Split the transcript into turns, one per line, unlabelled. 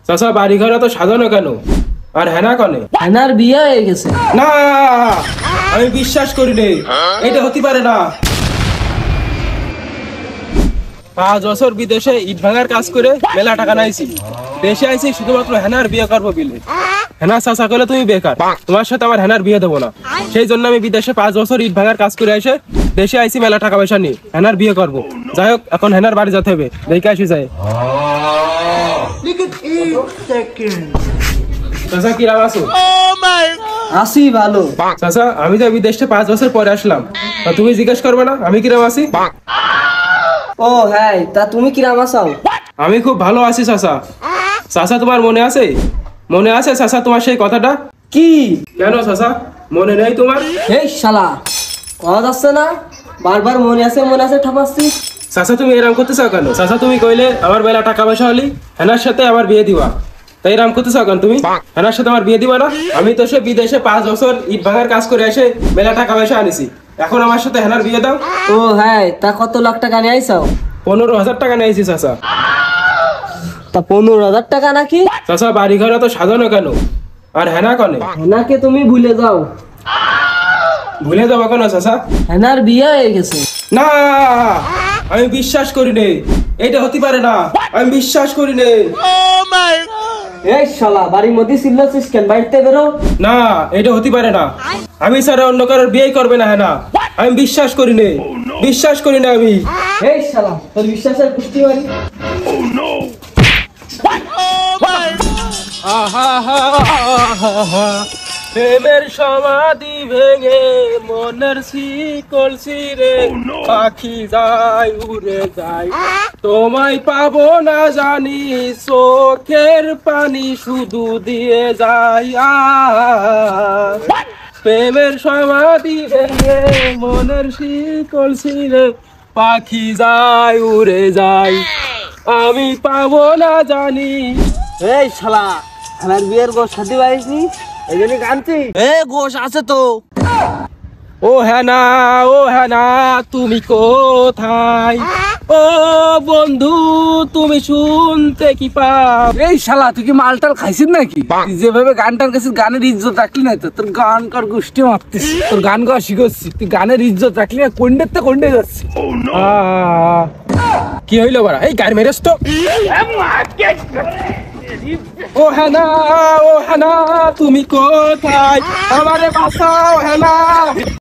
চাচা বাড়ি ঘর তো সাজানো কেন? আর হেনা কনে?
হেনার বিয়ে হয়ে গেছে।
না, আমি বিশ্বাস করি নেই, এটা হতে পারে না। 5 বছর বিদেশে ইট ভাঙার কাজ করে মেলা টাকা নাইছি, দেশে আইছি শুধুমাত্র হেনার বিয়ে করবো বিলে। হেনা চাচা কলে তুমি বেকার, তোমার সাথে আমার হেনার বিয়ে দেবো না। সেই জন্য আমি বিদেশে 5 বছর ইট ভাঙার কাজ করে এসে দেশে আইছি মেলা টাকা পয়সা নিয়ে হেনার বিয়ে করবো। যাই হোক, এখন হেনার বাড়ি যেতে হবে, দেখে আসি যাই। চাচা কিরাম আছো?
আসি ভালো।
চাচা আমি তো বিদেশে 5 বছর পরে আসলাম, তা তুমি জিজ্ঞেস করবে না আমি কিরাম আছি?
ও হ্যাঁ, তা তুমি কিরাম আছো?
আমি খুব ভালো আছি চাচা। চাচা তোমার মনে আছে? মনে আছে চাচা তোমার সেই কথাটা?
কি?
কেন চাচা মনে নেই তোমার?
এই শালা, কথা যাচ্ছে না, বারবার মনে আছে ঠাপাচ্ছি।
চাচা তুমি এরকম করতে চাও কেন? চাচা তুমি কইলে আমার বেলা টাকা পয়সা হলি হেনার সাথে আমার বিয়ে দিবা, তাই এরকম করতে চাও কেন তুমি? হেনার সাথে আমার বিয়ে দিবা না? আমি তো সে বিদেশে 5 বছর ইট ভাঙার কাজ করে এসে মেলা টাকা পয়সা আনিছি, এখন আমার সাথে হেনার বিয়ে দাও।
ও হ্যাঁ, তা কত লাখ টাকা নিয়ে আইছো?
15,000 টাকা নিয়েছি চাচা।
তা 15,000 টাকা নাকি?
চাচা বাড়ি ঘর তো সাজানো কেন? আর হেনা কনে?
হেনাকে তুমি ভুলে যাও।
ভুলে যাবো কেন চাচা?
হেনার বিয়ে হয়ে গেছে।
না, আমি বিশ্বাস করি নেই, এটা হতে পারে না, আমি বিশ্বাস করি নেই।
এই শালা, বাড়ির মধ্যে চিল্লাছিস কেন? বাড়িতে বেরো।
না, এটা হতে পারে না, আমি ছাড়া অন্য কারোর বিয়ে করবে না হেনা, আমি বিশ্বাস করি নেই, বিশ্বাস করি না আমি।
এই শালা, তোর বিশ্বাসের পুষ্টি মারি।
প্রেমের সমাধি ভেঙে মনের শিকল ছিঁড়ে পাখি যায় উড়ে যায়, তোমায় পাবো না জানি, চোখের পানি শুধু দিয়ে যায়। প্রেমের সমাধি ভেঙে মনের শিকল ছিঁড়ে পাখি যায় উড়ে যায়, আমি পাবো না জানি।
এই শালা, হেনার বিয়ের গোশ সাথে পাইসনি, এই জন্য কাঁদছি। এ গোশ আছে তো।
ও হেনা, ও হেনা তুমি কোথায়? ও বন্ধু তুমি শুনতে কি পাও?
এই শালা, তুই কি মালটাল খাইছিস নাকি? তুই যেভাবে গান টান গেছিস, গানের ইজ্জত রাখলি না তো। তোর গান কর গোষ্ঠী মারতিস, তোর গান গাওয়া শিখছি, তুই গানের ইজ্জত রাখলি না, কোন্ডের তো কোন্ডে যাচ্ছি।
কি হইলো বাড়া? এই গাড়ি মেরেছ তো। ও হেনা, ও হেনা তুমি কোথায়? আমারে বাঁচাও হেনা।